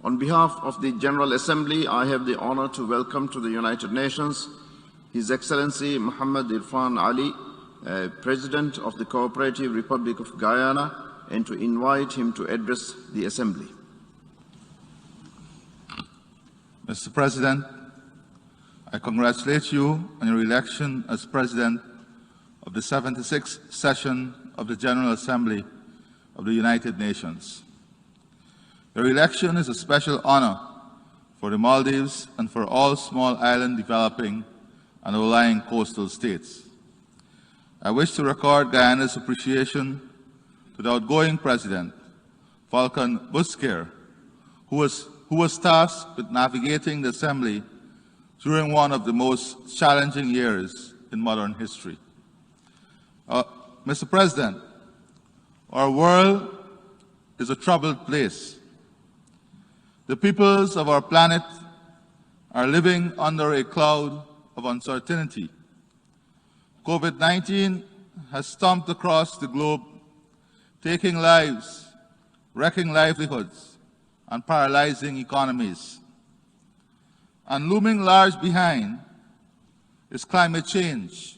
On behalf of the General Assembly, I have the honor to welcome to the United Nations His Excellency Muhammad Irfan Ali, President of the Cooperative Republic of Guyana, and to invite him to address the Assembly. Mr. President, I congratulate you on your election as President of the 76th session of the General Assembly of the United Nations. Your election is a special honor for the Maldives and for all small island developing and outlying coastal states. I wish to record Guyana's appreciation to the outgoing President, Falcon Busquer, who was tasked with navigating the Assembly during one of the most challenging years in modern history. Mr. President, our world is a troubled place. The peoples of our planet are living under a cloud of uncertainty. COVID-19 has stomped across the globe, taking lives, wrecking livelihoods, and paralyzing economies. And looming large behind is climate change,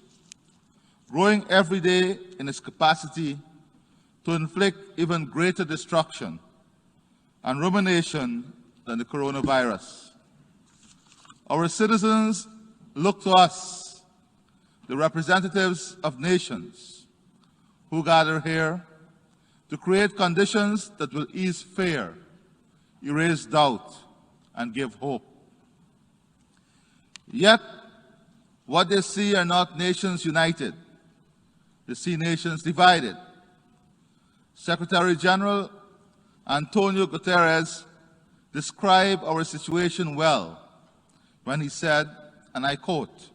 growing every day in its capacity to inflict even greater destruction and rumination than the coronavirus. Our citizens look to us, the representatives of nations who gather here, to create conditions that will ease fear, erase doubt, and give hope. Yet, what they see are not nations united. They see nations divided. Secretary General Antonio Guterres described our situation well when he said, and I quote,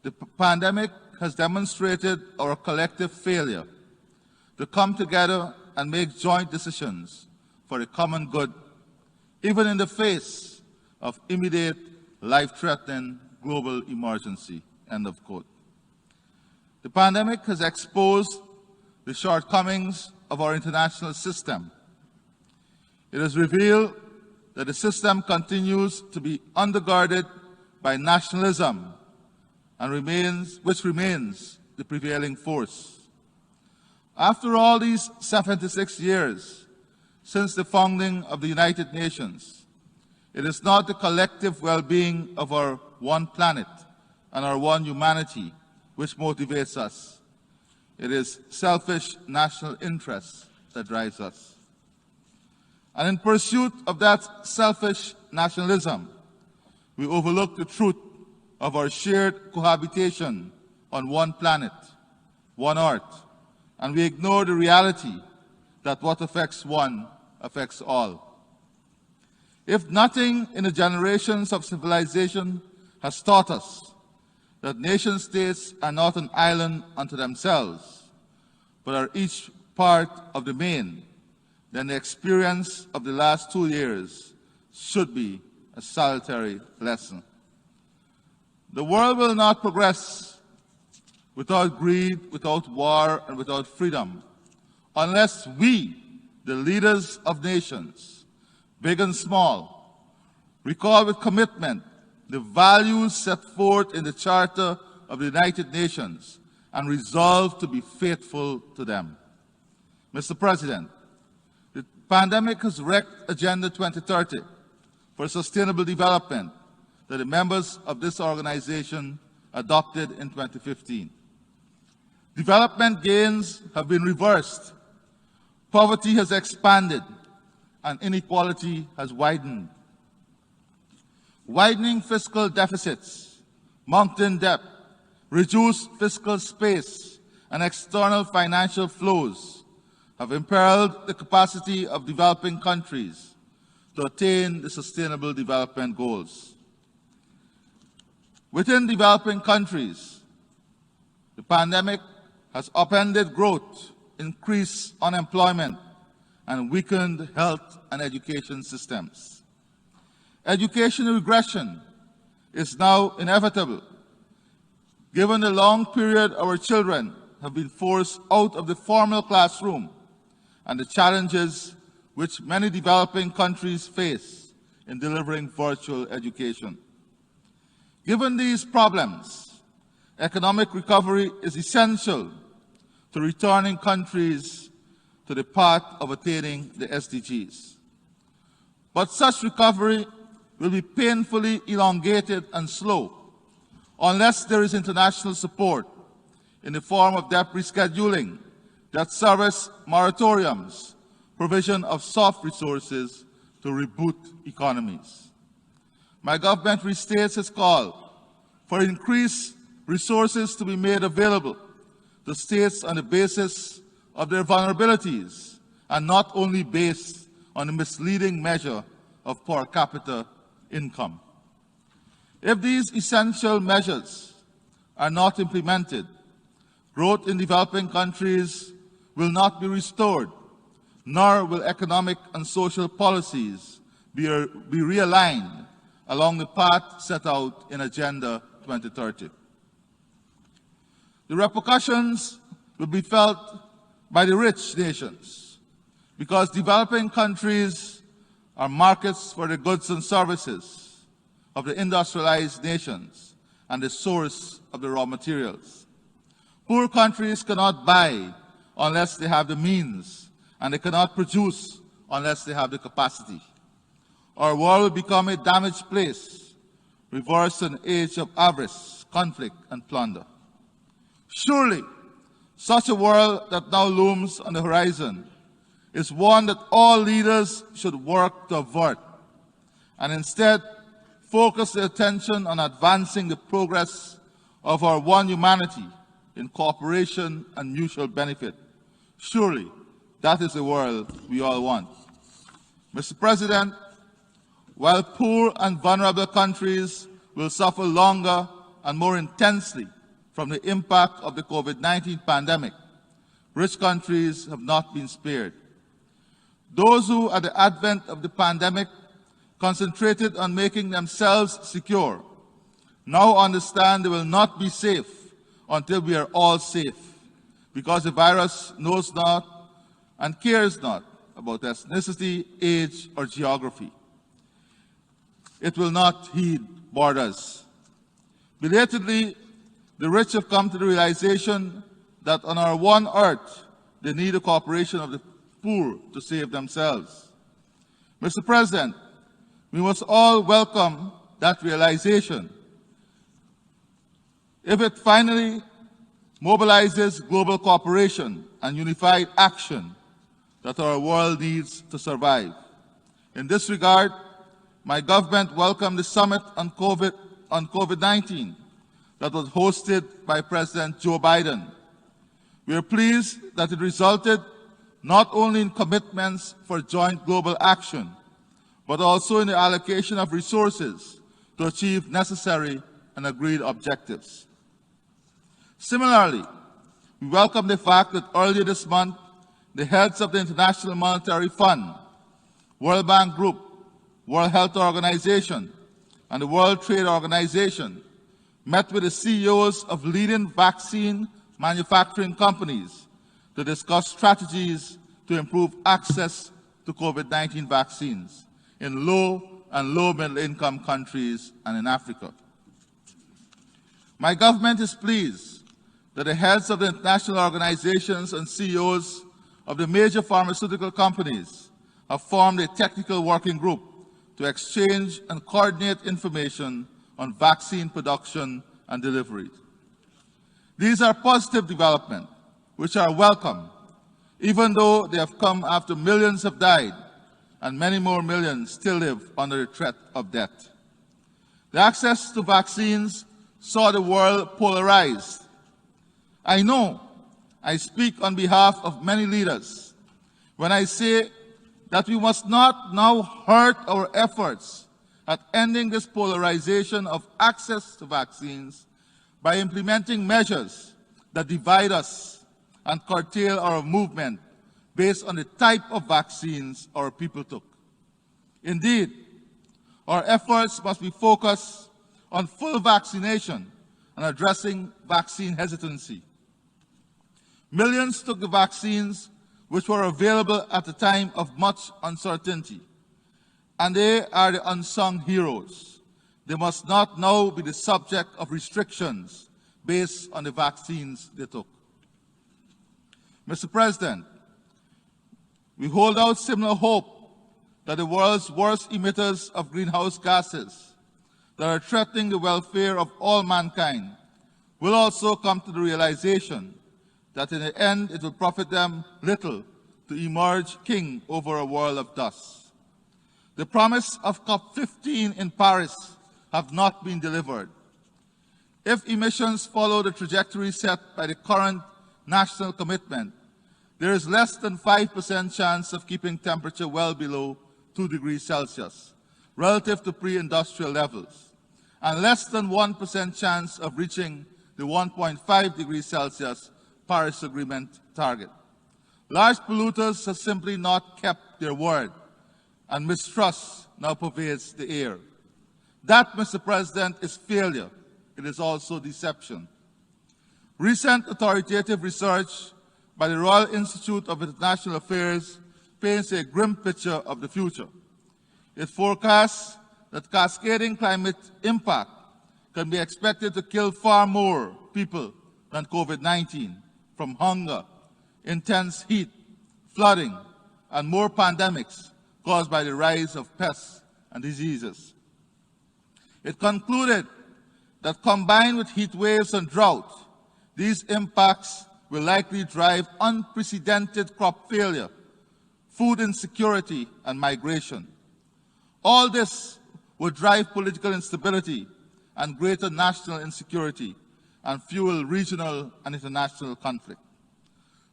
"The pandemic has demonstrated our collective failure to come together and make joint decisions for the common good, even in the face of immediate, life-threatening global emergency," end of quote. The pandemic has exposed the shortcomings of our international system. It has revealed that the system continues to be undergirded by nationalism and which remains the prevailing force. After all these 76 years since the founding of the United Nations, it is not the collective well-being of our one planet and our one humanity which motivates us. It is selfish national interest that drives us. And in pursuit of that selfish nationalism, we overlook the truth of our shared cohabitation on one planet, one earth, and we ignore the reality that what affects one affects all. If nothing in the generations of civilization has taught us that nation-states are not an island unto themselves, but are each part of the main, then the experience of the last 2 years should be a salutary lesson. The world will not progress without greed, without war, and without freedom, unless we, the leaders of nations, big and small, recall with commitment the values set forth in the Charter of the United Nations and resolve to be faithful to them. Mr. President, the pandemic has wrecked Agenda 2030 for Sustainable Development that the members of this organization adopted in 2015. Development gains have been reversed, poverty has expanded, and inequality has widened. Widening fiscal deficits, mounting debt, reduced fiscal space, and external financial flows have imperiled the capacity of developing countries to attain the Sustainable Development Goals. Within developing countries, the pandemic has upended growth, increased unemployment, and weakened health and education systems. Education regression is now inevitable, given the long period our children have been forced out of the formal classroom and the challenges which many developing countries face in delivering virtual education. Given these problems, economic recovery is essential to returning countries to the path of attaining the SDGs. But such recovery will be painfully elongated and slow unless there is international support in the form of debt rescheduling, debt service moratoriums, provision of soft resources to reboot economies. My government restates its call for increased resources to be made available to states on the basis of their vulnerabilities and not only based on a misleading measure of per capita income. If these essential measures are not implemented, growth in developing countries will not be restored, nor will economic and social policies be realigned along the path set out in Agenda 2030. The repercussions will be felt by the rich nations because developing countries are markets for the goods and services of the industrialized nations and the source of the raw materials. Poor countries cannot buy unless they have the means, and they cannot produce unless they have the capacity. Our world will become a damaged place, reverse an age of avarice, conflict, and plunder. Surely, such a world that now looms on the horizon is one that all leaders should work to avert, and instead focus their attention on advancing the progress of our one humanity in cooperation and mutual benefit. Surely, that is the world we all want. Mr. President, while poor and vulnerable countries will suffer longer and more intensely from the impact of the COVID-19 pandemic, rich countries have not been spared. Those who, at the advent of the pandemic, concentrated on making themselves secure, now understand they will not be safe until we are all safe, because the virus knows not and cares not about ethnicity, age, or geography. It will not heed borders. Belatedly, the rich have come to the realization that on our one earth, they need the cooperation of the poor to save themselves. Mr. President, we must all welcome that realization if it finally mobilizes global cooperation and unified action that our world needs to survive. In this regard, my government welcomed the summit on COVID-19 that was hosted by President Joe Biden. We are pleased that it resulted not only in commitments for joint global action, but also in the allocation of resources to achieve necessary and agreed objectives. Similarly, we welcome the fact that earlier this month, the heads of the International Monetary Fund, World Bank Group, World Health Organization, and the World Trade Organization met with the CEOs of leading vaccine manufacturing companies to discuss strategies to improve access to COVID-19 vaccines in low and low-middle income countries and in Africa. My government is pleased that the heads of the international organizations and CEOs of the major pharmaceutical companies have formed a technical working group to exchange and coordinate information on vaccine production and delivery. These are positive developments which are welcome, even though they have come after millions have died and many more millions still live under the threat of death. The access to vaccines saw the world polarized. I know I speak on behalf of many leaders when I say that we must not now hurt our efforts at ending this polarization of access to vaccines by implementing measures that divide us and curtail our movement based on the type of vaccines our people took. Indeed, our efforts must be focused on full vaccination and addressing vaccine hesitancy. Millions took the vaccines which were available at a time of much uncertainty. And they are the unsung heroes. They must not now be the subject of restrictions based on the vaccines they took. Mr. President, we hold out similar hope that the world's worst emitters of greenhouse gases that are threatening the welfare of all mankind will also come to the realization that in the end it will profit them little to emerge king over a world of dust. The promise of COP15 in Paris have not been delivered. If emissions follow the trajectory set by the current national commitment, there is less than 5% chance of keeping temperature well below 2 degrees Celsius relative to pre-industrial levels, and less than 1% chance of reaching the 1.5 degrees Celsius Paris Agreement target. Large polluters have simply not kept their word, and mistrust now pervades the air. That, Mr. President, is failure. It is also deception. Recent authoritative research by the Royal Institute of International Affairs paints a grim picture of the future. It forecasts that cascading climate impact can be expected to kill far more people than COVID-19 from hunger, intense heat, flooding, and more pandemics caused by the rise of pests and diseases. It concluded that combined with heat waves and drought, these impacts will likely drive unprecedented crop failure, food insecurity, and migration. All this would drive political instability and greater national insecurity and fuel regional and international conflict.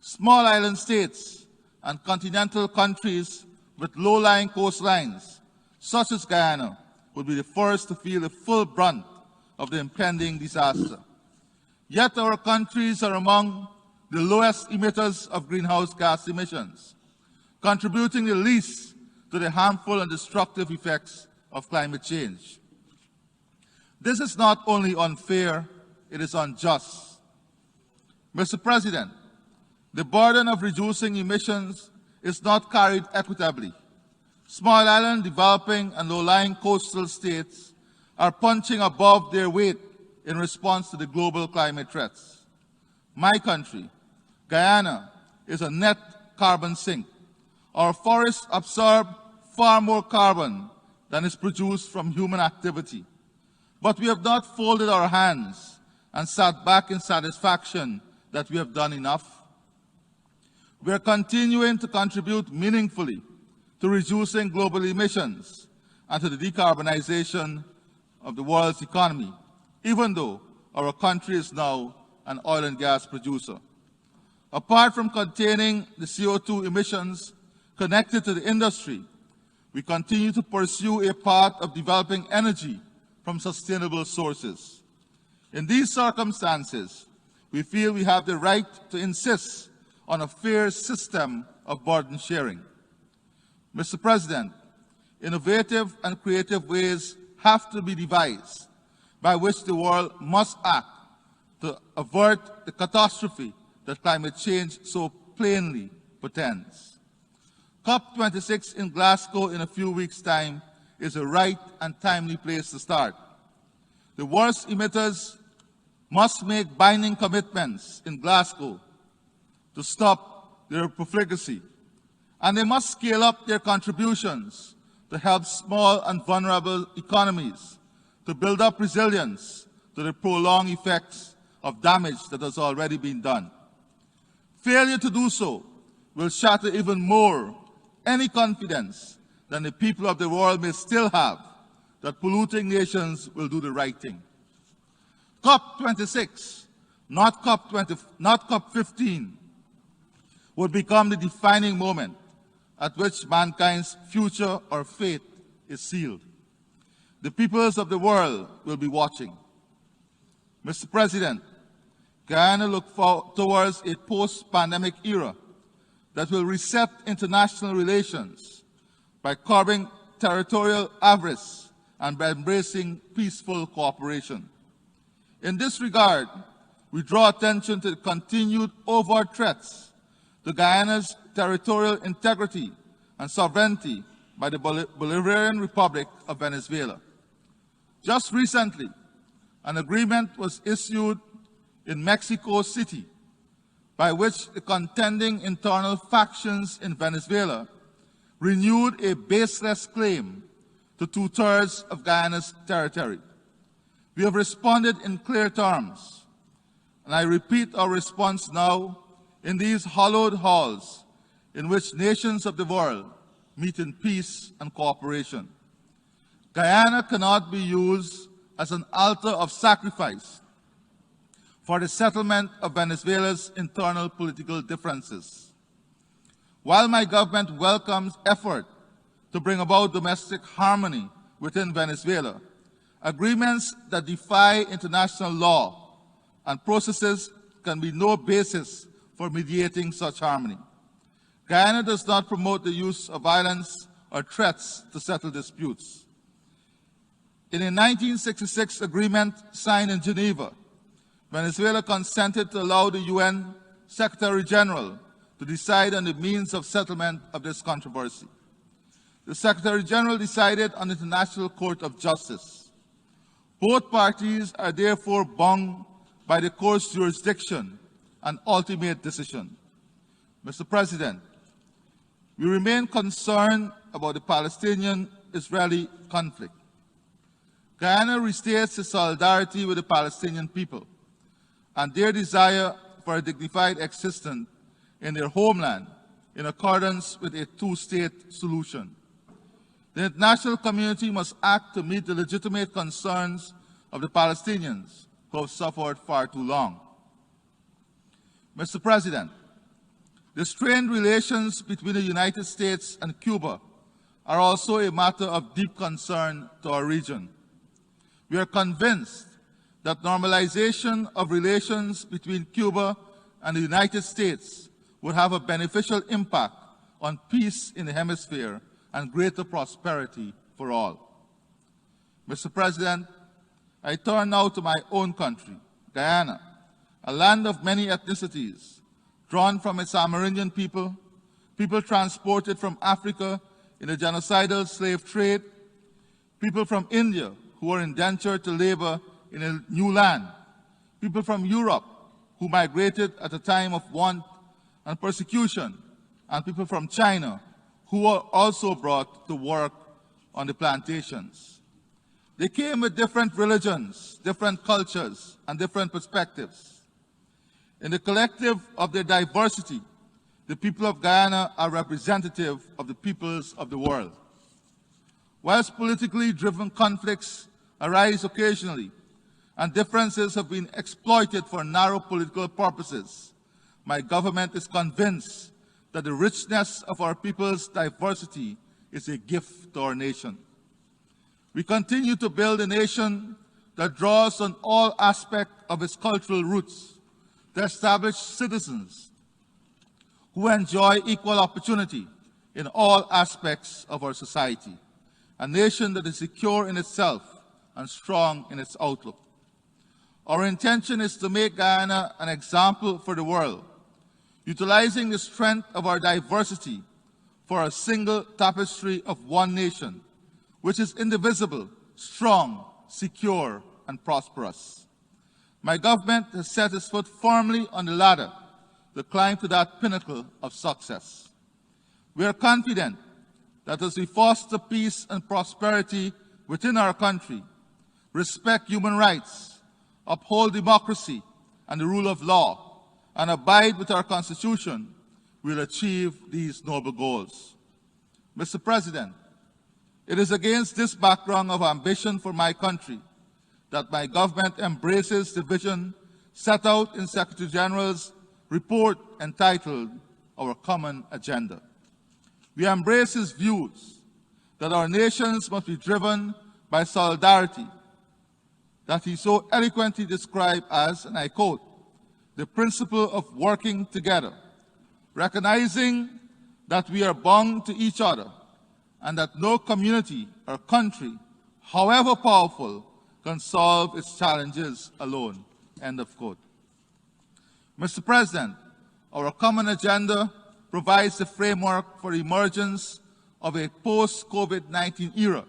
Small island states and continental countries with low-lying coastlines, such as Guyana, would be the first to feel the full brunt of the impending disaster. Yet our countries are among the lowest emitters of greenhouse gas emissions, contributing the least to the harmful and destructive effects of climate change. This is not only unfair, it is unjust. Mr. President, the burden of reducing emissions is not carried equitably. Small island, developing, and low-lying coastal states are punching above their weight in response to the global climate threats. My country, Guyana, is a net carbon sink. Our forests absorb far more carbon than is produced from human activity. But we have not folded our hands and sat back in satisfaction that we have done enough. We are continuing to contribute meaningfully to reducing global emissions and to the decarbonization of the world's economy, even though our country is now an oil and gas producer. Apart from containing the CO2 emissions connected to the industry, we continue to pursue a path of developing energy from sustainable sources. In these circumstances, we feel we have the right to insist on a fair system of burden sharing. Mr. President, innovative and creative ways have to be devised by which the world must act to avert the catastrophe that climate change so plainly portends. COP26 in Glasgow in a few weeks' time is a right and timely place to start. The worst emitters must make binding commitments in Glasgow to stop their profligacy, and they must scale up their contributions to help small and vulnerable economies to build up resilience to the prolonged effects of damage that has already been done. Failure to do so will shatter even more any confidence that the people of the world may still have that polluting nations will do the right thing. COP26, not COP15, would become the defining moment at which mankind's future or fate is sealed. The peoples of the world will be watching. Mr. President, Guyana looks towards a post-pandemic era that will reset international relations by curbing territorial avarice and by embracing peaceful cooperation. In this regard, we draw attention to the continued overt threats to Guyana's territorial integrity and sovereignty by the Bolivarian Republic of Venezuela. Just recently, an agreement was issued in Mexico City by which the contending internal factions in Venezuela renewed a baseless claim to 2/3 of Guyana's territory. We have responded in clear terms, and I repeat our response now in these hallowed halls in which nations of the world meet in peace and cooperation. Guyana cannot be used as an altar of sacrifice for the settlement of Venezuela's internal political differences. While my government welcomes effort to bring about domestic harmony within Venezuela, agreements that defy international law and processes can be no basis for mediating such harmony. Guyana does not promote the use of violence or threats to settle disputes. In a 1966 agreement signed in Geneva, Venezuela consented to allow the UN Secretary General to decide on the means of settlement of this controversy. The Secretary General decided on the International Court of Justice. Both parties are therefore bound by the court's jurisdiction and ultimate decision. Mr. President, we remain concerned about the Palestinian-Israeli conflict. Guyana restates its solidarity with the Palestinian people and their desire for a dignified existence in their homeland in accordance with a two-state solution. The international community must act to meet the legitimate concerns of the Palestinians who have suffered far too long. Mr. President, the strained relations between the United States and Cuba are also a matter of deep concern to our region. We are convinced that normalization of relations between Cuba and the United States would have a beneficial impact on peace in the hemisphere and greater prosperity for all. Mr. President, I turn now to my own country, Guyana, a land of many ethnicities, drawn from its Amerindian people, people transported from Africa in the genocidal slave trade, people from India who were indentured to labor in a new land, people from Europe who migrated at a time of want and persecution, and people from China who were also brought to work on the plantations. They came with different religions, different cultures, and different perspectives. In the collective of their diversity, the people of Guyana are representative of the peoples of the world. Whilst politically driven conflicts arise occasionally, and differences have been exploited for narrow political purposes, my government is convinced that the richness of our people's diversity is a gift to our nation. We continue to build a nation that draws on all aspects of its cultural roots to establish citizens who enjoy equal opportunity in all aspects of our society, a nation that is secure in itself and strong in its outlook. Our intention is to make Guyana an example for the world, utilizing the strength of our diversity for a single tapestry of one nation, which is indivisible, strong, secure, and prosperous. My government has set its foot firmly on the ladder to climb to that pinnacle of success. We are confident that as we foster peace and prosperity within our country, respect human rights, uphold democracy and the rule of law, and abide with our Constitution, we will achieve these noble goals. Mr. President, it is against this background of ambition for my country that my government embraces the vision set out in Secretary General's report entitled Our Common Agenda. We embrace his views that our nations must be driven by solidarity, that he so eloquently described as, and I quote, the principle of working together, recognizing that we are bound to each other and that no community or country, however powerful, can solve its challenges alone, end of quote. Mr. President, our common agenda provides the framework for the emergence of a post-COVID-19 era,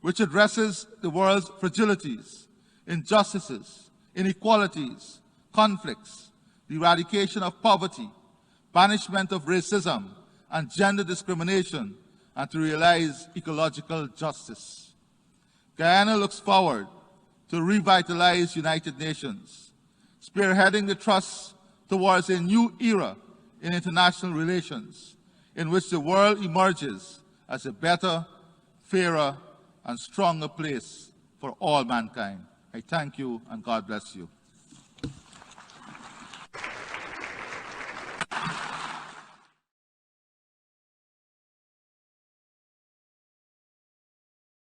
which addresses the world's fragilities, injustices, inequalities, conflicts, the eradication of poverty, banishment of racism and gender discrimination, and to realize ecological justice. Guyana looks forward to revitalize United Nations, spearheading the thrust towards a new era in international relations, in which the world emerges as a better, fairer, and stronger place for all mankind. I thank you, and God bless you.